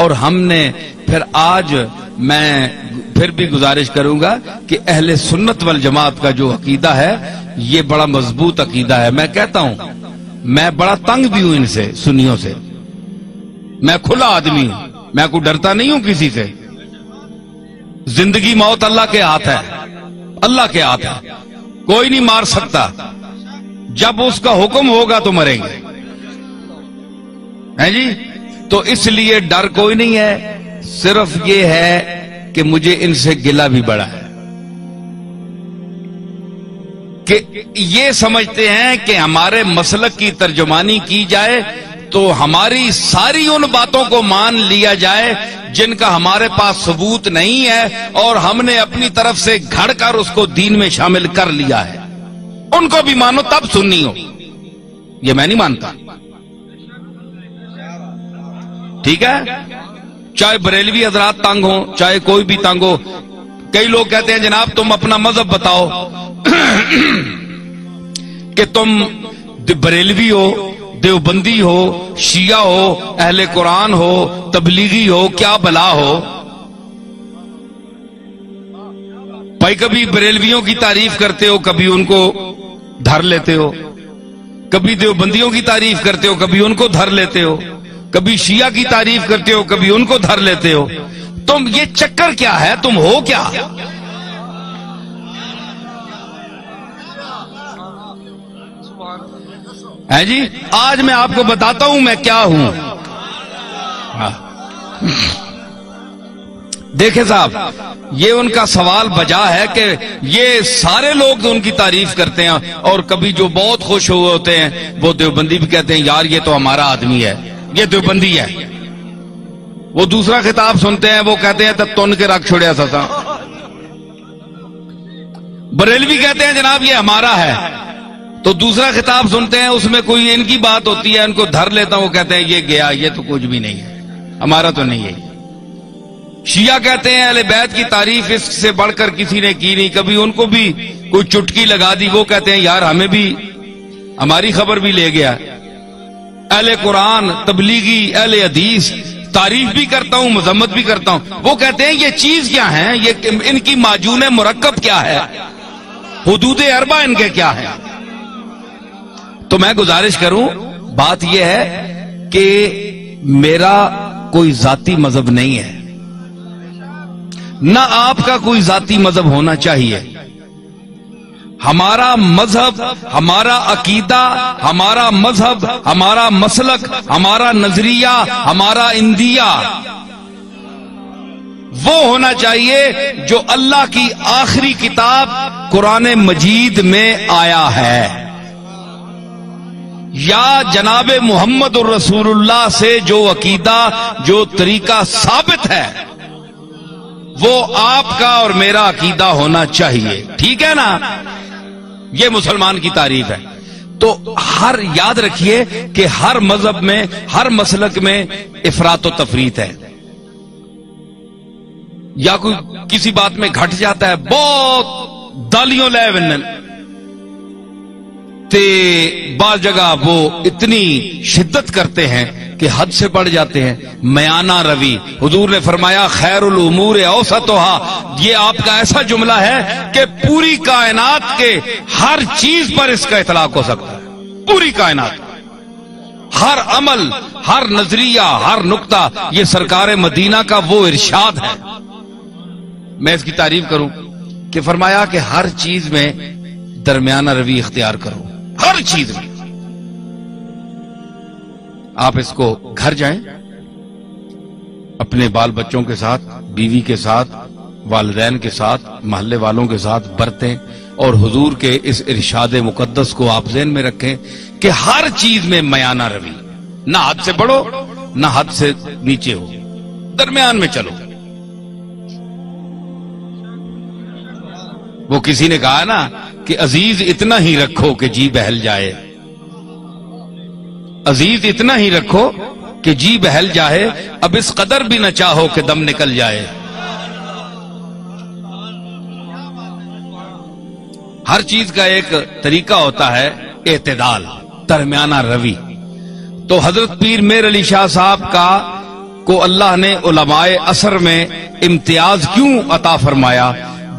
اور ہم نے پھر آج میں پھر بھی گزارش کروں گا کہ اہل سنت والجماعت کا جو عقیدہ ہے یہ بڑا مضبوط عقیدہ ہے. میں کہتا ہوں میں بڑا تنگ بھی ہوں ان سے، سنیوں سے. میں کھلا آدمی ہوں، میں کوئی ڈرتا نہیں ہوں کسی سے. زندگی موت اللہ کے ہاتھ ہے، اللہ کے ہاتھ ہے، کوئی نہیں مار سکتا. جب اس کا حکم ہوگا تو مریں گے، ہیں جی. تو اس لیے ڈر کوئی نہیں ہے، صرف یہ ہے کہ مجھے ان سے گلہ بھی بڑا ہے کہ یہ سمجھتے ہیں کہ ہمارے مسلک کی ترجمانی کی جائے تو ہماری ساری ان باتوں کو مان لیا جائے جن کا ہمارے پاس ثبوت نہیں ہے اور ہم نے اپنی طرف سے گھڑ کر اس کو دین میں شامل کر لیا ہے. ان کو بھی مانو تب سنی ہو، یہ میں نہیں مانتا. ٹھیک ہے، چاہے بریلوی حضرات تنگ ہوں، چاہے کوئی بھی تنگ ہو. کئی لوگ کہتے ہیں جناب تم اپنا مذہب بتاؤ کہ تم بریلوی ہو، دیوبندی ہو، شیعہ ہو، اہل قرآن ہو، تبلیغی ہو، کیا بلا ہو. بھائی کبھی بریلویوں کی تعریف کرتے ہو، کبھی ان کو دھر لیتے ہو. کبھی دیوبندیوں کی تعریف کرتے ہو، کبھی ان کو دھر لیتے ہو. کبھی شیعہ کی تعریف کرتے ہو، کبھی ان کو دھر لیتے ہو. تم یہ چکر کیا ہے؟ تم ہو کیا؟ ہے جی. آج میں آپ کو بتاتا ہوں میں کیا ہوں. دیکھیں صاحب، یہ ان کا سوال بجا ہے کہ یہ سارے لوگ ان کی تعریف کرتے ہیں اور کبھی جو بہت خوش ہوئے ہوتے ہیں وہ دیوبندی بھی کہتے ہیں یار یہ تو ہمارا آدمی ہے، یہ دیوبندی ہے. وہ دوسرا خطاب سنتے ہیں وہ کہتے ہیں تب تن کے رکھ چھوڑیا سسا. بریلوی کہتے ہیں جناب یہ ہمارا ہے، تو دوسرا خطاب سنتے ہیں اس میں کوئی ان کی بات ہوتی ہے، ان کو دھر لیتا ہوں، وہ کہتے ہیں یہ گیا، یہ تو کچھ بھی نہیں ہے، ہمارا تو نہیں ہے. شیعہ کہتے ہیں اہل بیت کی تعریف اس سے بڑھ کر کسی نے کی نہیں، کبھی ان کو بھی کوئی چٹکی لگا دی، وہ کہتے ہیں یار ہمیں بھی ہماری خبر بھی لے گیا. اہل قرآن، تبلیغی، اہل حدیث تعریف بھی کرتا ہوں، مذمت بھی کرتا ہوں. وہ کہتے ہیں یہ چیز کیا ہے، یہ ان کی معجون مرکب کیا ہے، حدود اربع ان کے کیا ہے. تو میں گزارش کروں، بات یہ ہے کہ میرا کوئی ذاتی مذہب نہیں ہے، نہ آپ کا کوئی ذاتی مذہب ہونا چاہیے. ہمارا مذہب، ہمارا عقیدہ، ہمارا مذہب، ہمارا مسلک، ہمارا نظریہ، ہمارا اندیہ وہ ہونا چاہیے جو اللہ کی آخری کتاب قرآن مجید میں آیا ہے، یا جناب محمد الرسول اللہ سے جو عقیدہ، جو طریقہ ثابت ہے وہ آپ کا اور میرا عقیدہ ہونا چاہیے. ٹھیک ہے نا؟ یہ مسلمان کی تعریف ہے. تو ہر یاد رکھیے کہ ہر مذہب میں، ہر مسلک میں افراط و تفریط ہے. یا کوئی کسی بات میں گھٹ جاتا ہے، بہت دالیوں لے ونن تے بعض جگہ وہ اتنی شدت کرتے ہیں کہ حد سے بڑھ جاتے ہیں. میانہ روی، حضور نے فرمایا خیر الامور اوسطھا، یہ آپ کا ایسا جملہ ہے کہ پوری کائنات کے ہر چیز پر اس کا اطلاق ہو سکتا ہے. پوری کائنات، ہر عمل، ہر نظریہ، ہر نقطہ، یہ سرکار مدینہ کا وہ ارشاد ہے. میں اس کی تعریف کروں کہ فرمایا کہ ہر چیز میں درمیانہ روی اختیار کرو، ہر چیز میں. آپ اس کو گھر جائیں، اپنے بال بچوں کے ساتھ، بیوی کے ساتھ، والدین کے ساتھ، محلے والوں کے ساتھ برتیں اور حضور کے اس ارشاد مقدس کو آپ ذہن میں رکھیں کہ ہر چیز میں میانہ روی، نہ حد سے بڑھو نہ حد سے نیچے ہو، درمیان میں چلو. وہ کسی نے کہا نا کہ عزیز اتنا ہی رکھو کہ جی بہل جائے، عزیز اتنا ہی رکھو کہ جی بہل جائے، اب اس قدر بھی نہ چاہو کہ دم نکل جائے. ہر چیز کا ایک طریقہ ہوتا ہے اعتدال، درمیانہ روی. تو حضرت پیر میر علی شاہ صاحب کا کو اللہ نے علماء عصر میں امتیاز کیوں عطا فرمایا؟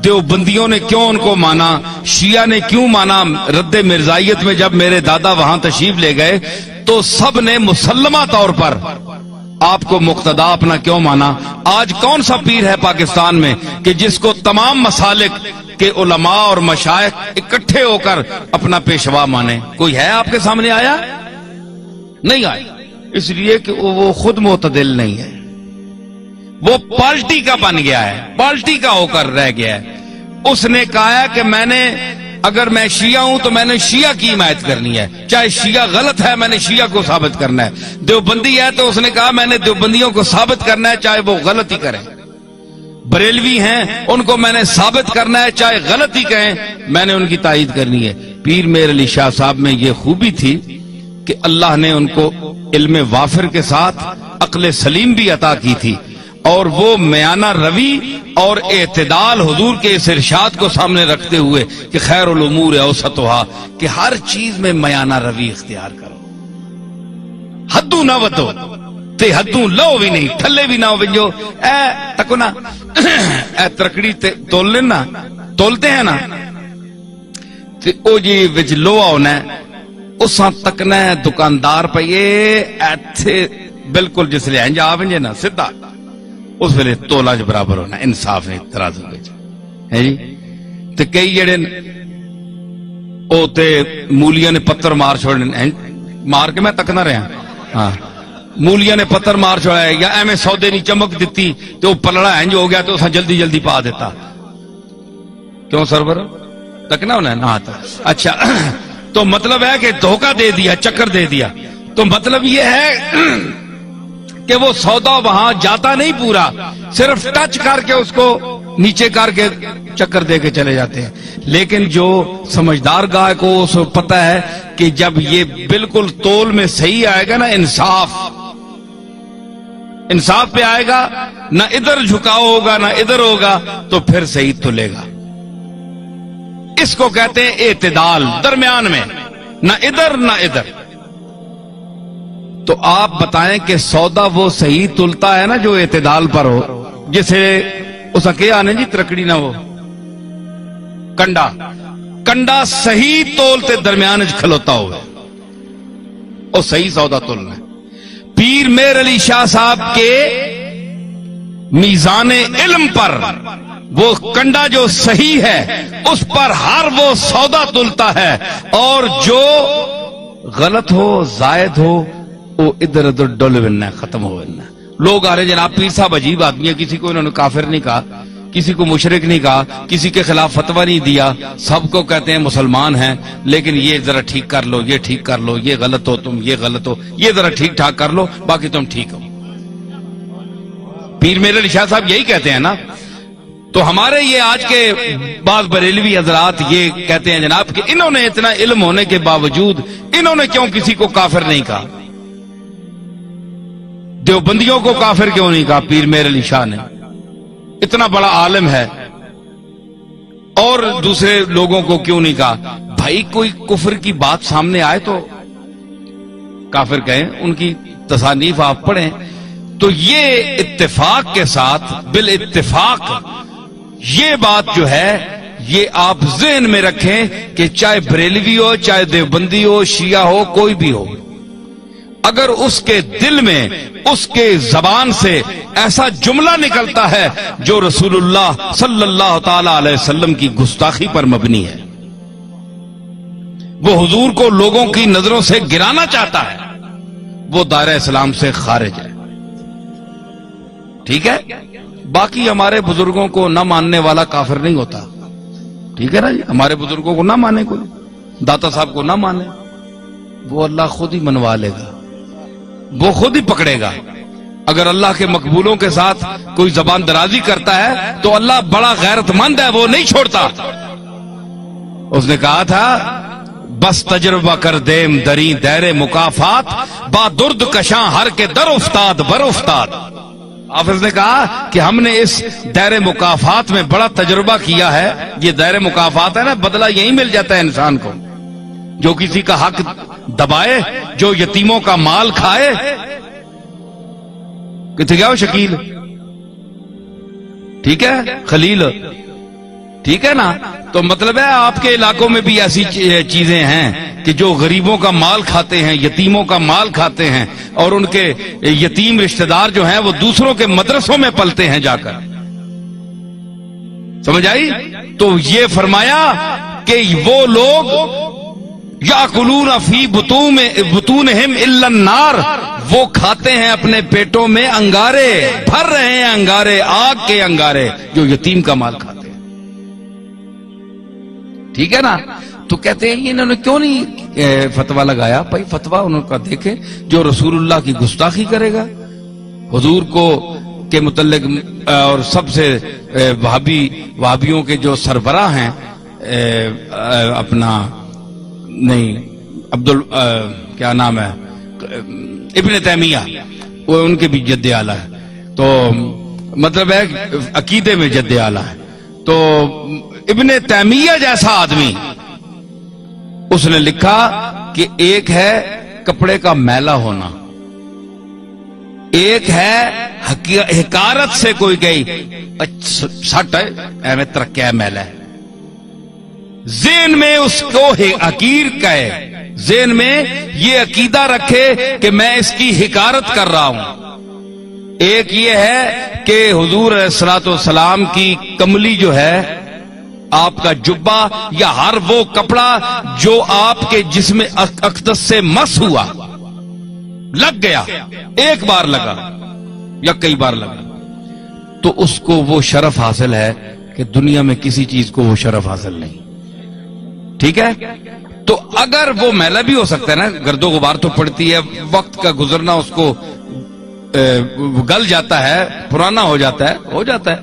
دیوبندیوں نے کیوں ان کو مانا؟ شیعہ نے کیوں مانا؟ رد مرزائیت میں جب میرے دادا وہاں تشریف لے گئے تو سب نے مسلمہ طور پر آپ کو مقتدا اپنا کیوں مانا؟ آج کون سا پیر ہے پاکستان میں کہ جس کو تمام مسالک کے علماء اور مشائخ اکٹھے ہو کر اپنا پیشوا مانے؟ کوئی ہے آپ کے سامنے آیا؟ نہیں آیا، اس لیے کہ وہ خود معتدل نہیں ہے، وہ پارٹی کا بن گیا ہے، پارٹی کا ہو کر رہ گیا ہے۔ اس نے کہا کہ اگر میں شیعہ ہوں تو میں نے شیعہ کی حمایت کرنی ہے، چاہے شیعہ غلط ہے میں نے شیعہ کو ثابت کرنا ہے۔ دیوبندی ہے تو اس نے کہا میں نے دیوبندیوں کو ثابت کرنا ہے چاہے وہ غلط ہی کریں۔ بریلوی ہیں ان کو میں نے ثابت کرنا ہے چاہے غلط ہی کہیں، میں نے ان کی تائید کرنی ہے۔ پیر میر علی شاہ صاحب میں یہ خوبی تھی کہ اللہ نے ان کو علم وافر کے ساتھ عقل سلیم بھی عطا کی تھی، اور وہ میانہ روی اور اعتدال حضور کے اس ارشاد کو سامنے رکھتے ہوئے کہ خیر الامور اوسطھا، کہ ہر چیز میں میانہ روی اختیار کرو، حدوں نہ ودو تے حدوں لو بھی نہیں، تھلے بھی نہ ہو جو اے تکو نا اے ترکڑی تے تول لینا تولتے ہیں نا تے او جی وچ لوہا ہونا ہے اساں تکنا ہے دکاندار پئیے ایتھے بالکل جس لئے انجا آونجے نا سدھا اس ویلے تولا جو برابر ہونا، انصاف نہیں ترازو ہے جی۔ تے کئی جڑے او تے مولیاں نے پتھر مار چھوڑنے، مار کے میں تک نہ رہا ہاں، مولیاں نے پتھر مار چھوڑا ہے یا ایمیں سودے نہیں چمک دیتی تو وہ پلڑا انج ہو گیا تو اسا جلدی جلدی پا دیتا۔ کیوں سرور تک نہ ہونا ہے نا؟ اچھا تو مطلب ہے کہ دھوکہ دے دیا، چکر دے دیا، تو مطلب یہ ہے کہ وہ سودا وہاں جاتا نہیں پورا، صرف ٹچ کر کے اس کو نیچے کر کے چکر دے کے چلے جاتے ہیں۔ لیکن جو سمجھدار گاہ کو اس کو پتہ ہے کہ جب یہ بالکل تول میں صحیح آئے گا نا، انصاف پہ آئے گا، نہ ادھر جھکاؤ ہوگا نہ ادھر ہوگا، تو پھر صحیح تلے گا۔ اس کو کہتے ہیں اعتدال، درمیان میں، نہ ادھر نہ ادھر۔ تو آپ بتائیں کہ سودا وہ صحیح تلتا ہے نا جو اعتدال پر ہو، جسے اس کے آنے جی ترکڑی نہ ہو، کنڈا صحیح تولتے درمیان کھلوتا ہوئے اور صحیح سودا تلنا ہے۔ پیر میر علی شاہ صاحب کے میزان علم پر وہ کنڈا جو صحیح ہے اس پر ہر وہ سودا تلتا ہے، اور جو غلط ہو زائد ہو وہ ادھر ادھر ڈول بننا ہے، ختم ہو بننا ہے۔ لوگ آ رہے جناب پیر صاحب عجیب آدمی ہے، کسی کو انہوں نے کافر نہیں کہا، کسی کو مشرک نہیں کہا، کسی کے خلاف فتویٰ نہیں دیا، سب کو کہتے ہیں مسلمان ہیں، لیکن یہ ذرا ٹھیک کر لو، یہ ٹھیک کر لو، یہ غلط ہو تم، یہ غلط ہو، یہ ذرا ٹھیک ٹھاک کر لو، باقی تم ٹھیک ہو۔ پیر میرے علی شاہ صاحب یہی کہتے ہیں نا۔ تو ہمارے یہ آج کے بعض بریلوی حضرات یہ کہتے ہیں جناب کہ انہوں نے اتنا علم ہونے کے باوجود انہوں نے کیوں کسی کو کافر نہیں کہا؟ دیوبندیوں کو کافر کیوں نہیں کہا پیر میر علی شاہ نے؟ اتنا بڑا عالم ہے، اور دوسرے لوگوں کو کیوں نہیں کہا؟ بھائی کوئی کفر کی بات سامنے آئے تو کافر کہیں، ان کی تصانیف آپ پڑھیں تو یہ اتفاق کے ساتھ بالاتفاق یہ بات جو ہے یہ آپ ذہن میں رکھیں کہ چاہے بریلوی ہو، چاہے دیوبندی ہو، شیعہ ہو، کوئی بھی ہو، اگر اس کے دل میں اس کے زبان سے ایسا جملہ نکلتا ہے جو رسول اللہ صلی اللہ تعالی علیہ وسلم کی گستاخی پر مبنی ہے، وہ حضور کو لوگوں کی نظروں سے گرانا چاہتا ہے، وہ دائرہ اسلام سے خارج ہے۔ ٹھیک ہے؟ باقی ہمارے بزرگوں کو نہ ماننے والا کافر نہیں ہوتا، ٹھیک ہے نا جی؟ ہمارے بزرگوں کو نہ مانے، کوئی داتا صاحب کو نہ مانے، وہ اللہ خود ہی منوا لے گا، وہ خود ہی پکڑے گا۔ اگر اللہ کے مقبولوں کے ساتھ کوئی زبان درازی کرتا ہے تو اللہ بڑا غیرت مند ہے، وہ نہیں چھوڑتا۔ اس نے کہا تھا بس تجربہ کر دیم دری دیر مکافات، با درد کشاں ہر کے در افتاد بر افتاد۔ حافظ نے کہا کہ ہم نے اس دائر مکافات میں بڑا تجربہ کیا ہے۔ یہ دائر مکافات ہے نا، بدلہ یہی مل جاتا ہے انسان کو، جو کسی کا حق دبائے، جو یتیموں کا مال کھائے، کتنے گیا وہ شکیل؟ ٹھیک ہے خلیل، ٹھیک ہے نا؟ تو مطلب ہے آپ کے علاقوں میں بھی ایسی چیزیں ہیں کہ جو غریبوں کا مال کھاتے ہیں، یتیموں کا مال کھاتے ہیں، اور ان کے یتیم رشتہ دار جو ہیں وہ دوسروں کے مدرسوں میں پلتے ہیں جا کر. سمجھ آئی؟ تو یہ فرمایا کہ وہ لوگ یاکلون فی بطونہم الا النار، وہ کھاتے ہیں اپنے پیٹوں میں انگارے، بھر رہے ہیں انگارے، آگ کے انگارے جو یتیم کا مال کھاتے ہیں. ٹھیک ہے نا؟ تو کہتے ہیں انہوں نے کیوں نہیں فتویٰ لگایا؟ بھائی فتویٰ انہوں کا دیکھیں، جو رسول اللہ کی گستاخی کرے گا، حضور کو کے متعلق، اور سب سے وہابیوں کے جو سربراہ ہیں، اپنا نہیں کیا نام ہے، ابن تیمیہ، وہ ان کے بھی جد اعلیٰ ہے. تو مطلب ہے عقیدے میں جد اعلیٰ ہے. تو ابن تیمیہ جیسا آدمی، اس نے لکھا کہ ایک ہے کپڑے کا میلا ہونا، ایک ہے حکارت سے کوئی گئی سٹ ہے ایویں ترکیا میلا ہے، ذہن میں اس کو حقیر کہے، ذہن میں یہ عقیدہ رکھے کہ میں اس کی حکارت کر رہا ہوں. ایک یہ ہے کہ حضور علیہ الصلوۃ والسلام کی کملی جو ہے، آپ کا جبہ یا ہر وہ کپڑا جو آپ کے جسم اقدس سے مس ہوا، لگ گیا، ایک بار لگا یا کئی بار لگا، تو اس کو وہ شرف حاصل ہے کہ دنیا میں کسی چیز کو وہ شرف حاصل نہیں. ٹھیک ہے؟ تو اگر وہ میلا بھی ہو سکتا ہے نا، گرد و غبار تو پڑتی ہے، وقت کا گزرنا اس کو گل جاتا ہے، پرانا ہو جاتا ہے،